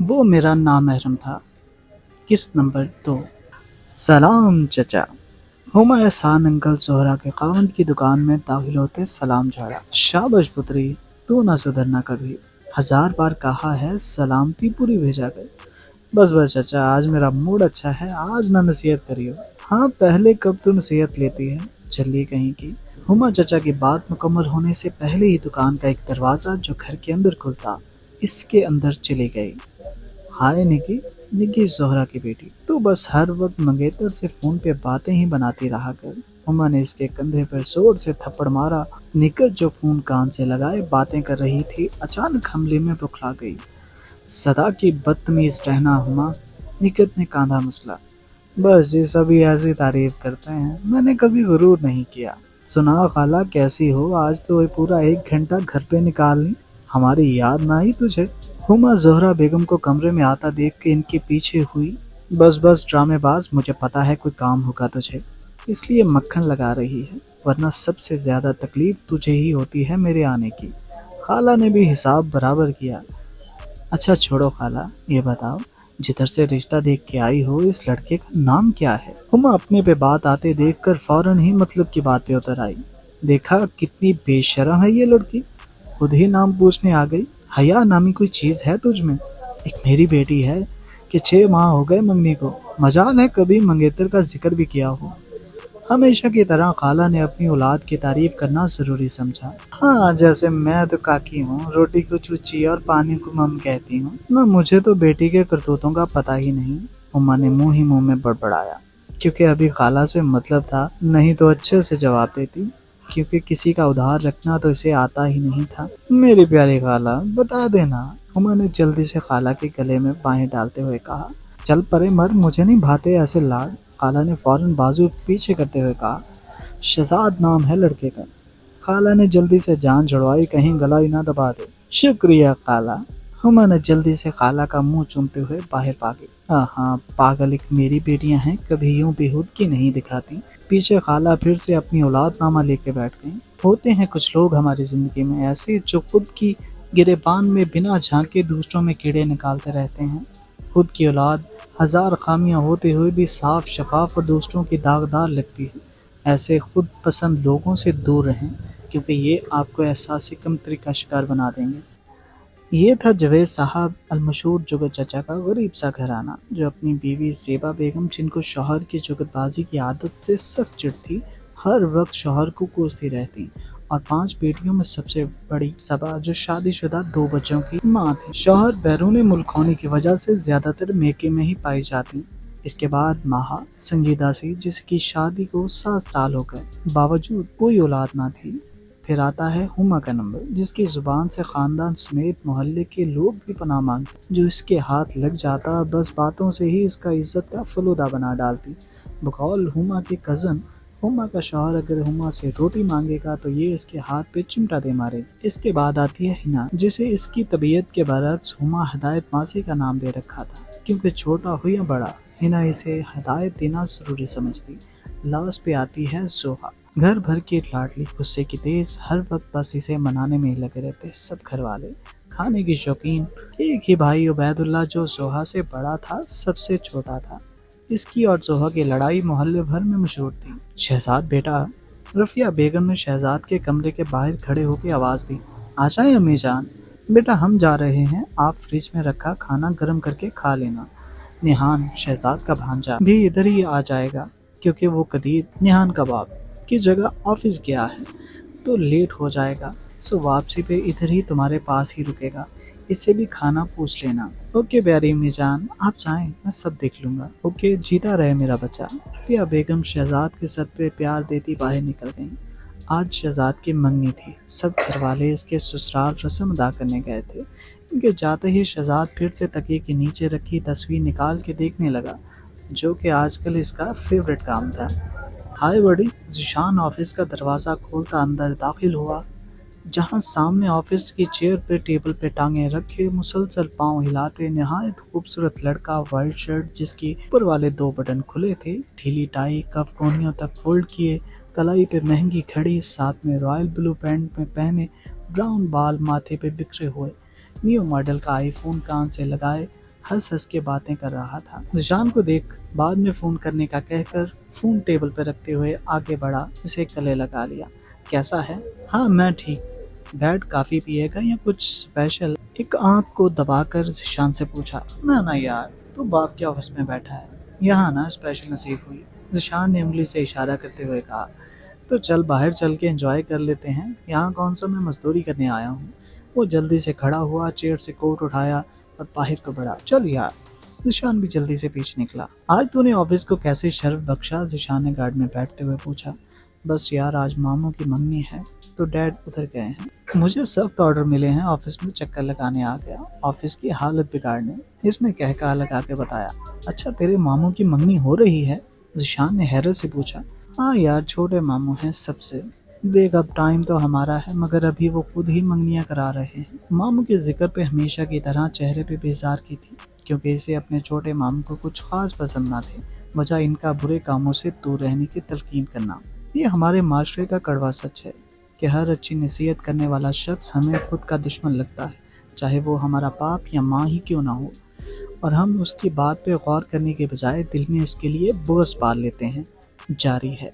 वो मेरा नामहरम था। किस्त नंबर 2। सलाम चचा। हुमा एहसान अंकल जोहरा के खावंद की दुकान में दाखिल होते सलाम झाड़ा। शाबाश पुत्री, तू ना सुधरना कभी। 1000 बार कहा है सलामती पूरी भेजा कर। बस बस चचा, आज मेरा मूड अच्छा है, आज ना नसीहत करियो। हाँ, पहले कब तू नसीहत लेती है, चलिए कहीं की। हुमा चचा की बात मुकम्मल होने से पहले ही दुकान का एक दरवाज़ा जो घर के अंदर खुलता, इसके अंदर चली गई। हाय निकी। निकी जोहरा की बेटी, तू बस हर वक्त मंगेतर से फोन पे बातें ही बनाती रहा कर। हुमा ने इसके कंधे पर जोर से थप्पड़ मारा। निकत जो फोन कान से लगाए बातें कर रही थी, अचानक हमले में बौखला गई। सदा की बदतमीज रहना हुमा। निकत ने कांधा मसला। बस ये सभी ऐसी तारीफ करते हैं, मैंने कभी गुरूर नहीं किया। सुना खाला कैसी हो, आज तो ये पूरा 1 घंटा घर पे निकाल ली, हमारी याद ना आई तुझे। हुमा जोहरा बेगम को कमरे में आता देख के इनके पीछे हुई। बस बस ड्रामेबाज, मुझे पता है कोई काम होगा तुझे, इसलिए मक्खन लगा रही है, वरना सबसे ज्यादा तकलीफ तुझे ही होती है मेरे आने की। खाला ने भी हिसाब बराबर किया। अच्छा छोड़ो खाला, ये बताओ जिधर से रिश्ता देख के आई हो, इस लड़के का नाम क्या है। हुमा अपने पे बात आते देखकर फौरन ही मतलब की बात पे उतर आई। देखा कितनी बेशर्म है ये लड़की, खुद ही नाम पूछने आ गई। हया नामी कोई चीज है तुझ में। एक मेरी बेटी है कि 6 माह हो गए मंगनी को, मजाल है कभी मंगेतर का जिक्र भी किया हो। हमेशा की तरह खाला ने अपनी औलाद की तारीफ करना जरूरी समझा। हाँ, जैसे मैं तो काकी हूँ, रोटी को चुच्ची और पानी को मम कहती हूँ, मैं मुझे तो बेटी के करतूतों का पता ही नहीं। उम्मा ने मुंह ही मुंह में बड़बड़ाया, क्योंकि अभी खाला से मतलब था, नहीं तो अच्छे से जवाब देती, क्योंकि किसी का उधार रखना तो इसे आता ही नहीं था। मेरी प्यारी खाला, बता देना। उम्मा ने जल्दी से खाला के गले में बाहें डालते हुए कहा। चल परे मर, मुझे नहीं भाते ऐसे लाड। खाला ने फौरन बाजू पीछे करते हुए कहा। शहजाद नाम है लड़के का। खाला ने जल्दी से जान छुड़वाई, कहीं गला ही ना दबा दे। शुक्रिया खाला। हुमा ने जल्दी से खाला का मुंह चूमते हुए बाहर भागी। हाँ, पागल एक मेरी बेटियां हैं, कभी यूं बेहूद की नहीं दिखाती। पीछे खाला फिर से अपनी औलादनामा लेके बैठ गई। होते हैं कुछ लोग हमारी जिंदगी में ऐसे, जो खुद की गिरेबान में बिना झांके दूसरों में कीड़े निकालते रहते हैं। खुद की औलाद 1000 खामियां होते हुए भी साफ शफाफ और दूसरों की दागदार लगती है। ऐसे खुद पसंद लोगों से दूर रहें, क्योंकि ये आपको एहसास कमतरी का शिकार बना देंगे। ये था जवेद साहब अलमशहूर जुगत चचा का गरीब सा घराना, जो अपनी बीवी ज़ेबा बेगम, जिनको शौहर की जुगतबाजी की आदत से सख्त चिढ़ थी, हर वक्त शौहर को कोसती रहती, और 5 बेटियों में सबसे बड़ी सबा, जो शादीशुदा 2 बच्चों की माँ थी। शौहर बैरून मुल्क होने की वजह से ज्यादातर मेके में ही पाई जाती। इसके बाद माहा संजीदा सी, जिसकी शादी को 7 साल हो गए, बावजूद कोई औलाद ना थी। फिर आता है हुमा का नंबर, जिसकी जुबान से खानदान समेत मोहल्ले के लोग भी पनाह मांगते, जो इसके हाथ लग जाता बस बातों से ही इसका इज्जत का फलूदा बना डालती। बकौल हुमा के कज़न, हुमा का शौहर अगर हुमा से रोटी मांगेगा तो ये इसके हाथ पे चिमटा दे मारे। इसके बाद आती है हिना, जिसे इसकी तबीयत के बरक्स हुमा हिदायत मासी का नाम दे रखा था, क्योंकि छोटा हो या बड़ा हिना इसे हिदायत देना जरूरी समझती। लास्ट पे आती है जोहा, घर भर की लाडली, गुस्से की तेज, हर वक्त बस इसे मनाने में ही लगे रहते सब घर वाले। खाने की शौकीन। एक ही भाई उबैदुल्ला, जो जोहा से बड़ा था, सबसे छोटा था। इसकी और जोहा की लड़ाई मोहल्ले भर में मशहूर थी। शहजाद बेटा। रफिया बेगम ने शहजाद के कमरे के बाहर खड़े होकर आवाज़ दी। आ जाए अम्मी जान। बेटा हम जा रहे हैं, आप फ्रिज में रखा खाना गर्म करके खा लेना। निहान, शहजाद का भांजा, भी इधर ही आ जाएगा, क्योंकि वो कदीर निहान कबाब की जगह ऑफिस गया है तो लेट हो जाएगा, सो वापसी पे इधर ही तुम्हारे पास ही रुकेगा, इससे भी खाना पूछ लेना। ओके प्यारी अम्मी जान, आप जाएं, मैं सब देख लूँगा। ओके, जीता रहे मेरा बच्चा। रफिया बेगम शहजाद के सर पे प्यार देती बाहर निकल गई। आज शहजाद की मंगनी थी, सब घर वाले इसके ससुराल रस्म अदा करने गए थे। इनके जाते ही शहजाद फिर से तकिए के नीचे रखी तस्वीर निकाल के देखने लगा, जो कि आजकल इसका फेवरेट काम था। हाय बड़ी। जीशान ऑफिस का दरवाज़ा खोलता अंदर दाखिल हुआ, जहां सामने ऑफिस की चेयर पे टेबल पे टांगे रखे, मुसलसल पांव हिलाते नहायत खूबसूरत लड़का, वाइट शर्ट जिसकी ऊपर वाले 2 बटन खुले थे, ढीली टाई, कफ कोहनियों तक फोल्ड किए, कलाई पे महंगी घड़ी, साथ में रॉयल ब्लू पैंट में पहने, ब्राउन बाल माथे पे बिखरे हुए, न्यू मॉडल का आईफोन कान से लगाए, हंस हंस के बातें कर रहा था। ज़ीशान को देख बाद में फ़ोन करने का कहकर फ़ोन टेबल पर रखते हुए आगे बढ़ा, इसे गले लगा लिया। कैसा है? हाँ मैं ठीक। डैड कॉफ़ी पिएगा या कुछ स्पेशल? एक आंख को दबाकर ज़ीशान से पूछा। ना ना यार, तू बाप के ऑफिस में बैठा है, यहाँ ना स्पेशल नसीब हुई। ज़ीशान ने उंगली से इशारा करते हुए कहा। तो चल बाहर चल के एंजॉय कर लेते हैं, यहाँ कौन सा मैं मजदूरी करने आया हूँ। वो जल्दी से खड़ा हुआ, चेयर से कोट उठाया और बाहर को बढ़ा। चल यार। ज़ीशान भी जल्दी से पीछे निकला। आज तूने ऑफिस को कैसे शर्फ बख्शा? ज़ीशान ने गार्ड में बैठते हुए पूछा। बस यार आज मामू की मंगनी है तो डैड उधर गए हैं। मुझे सख्त ऑर्डर मिले हैं, ऑफिस में चक्कर लगाने आ गया, ऑफिस की हालत बिगाड़ने, इसने कहका लगा के बताया। अच्छा तेरे मामू की मंगनी हो रही है? ज़ीशान ने हैरत से पूछा। हाँ यार छोटे मामू हैं सबसे। देख अब टाइम तो हमारा है मगर अभी वो खुद ही मंगनियां करा रहे हैं। मामू के जिक्र पे हमेशा की तरह चेहरे पे बेजार की थी, क्योंकि इसे अपने छोटे मामू को कुछ खास पसंद ना थे, वजह इनका बुरे कामों से दूर रहने की तलकीन करना। ये हमारे माशरे का कड़वा सच है कि हर अच्छी नसीहत करने वाला शख्स हमें खुद का दुश्मन लगता है, चाहे वो हमारा बाप या माँ ही क्यों ना हो, और हम उसकी बात पे गौर करने के बजाय दिल में उसके लिए बुग़्ज़ पाल लेते हैं। जारी है।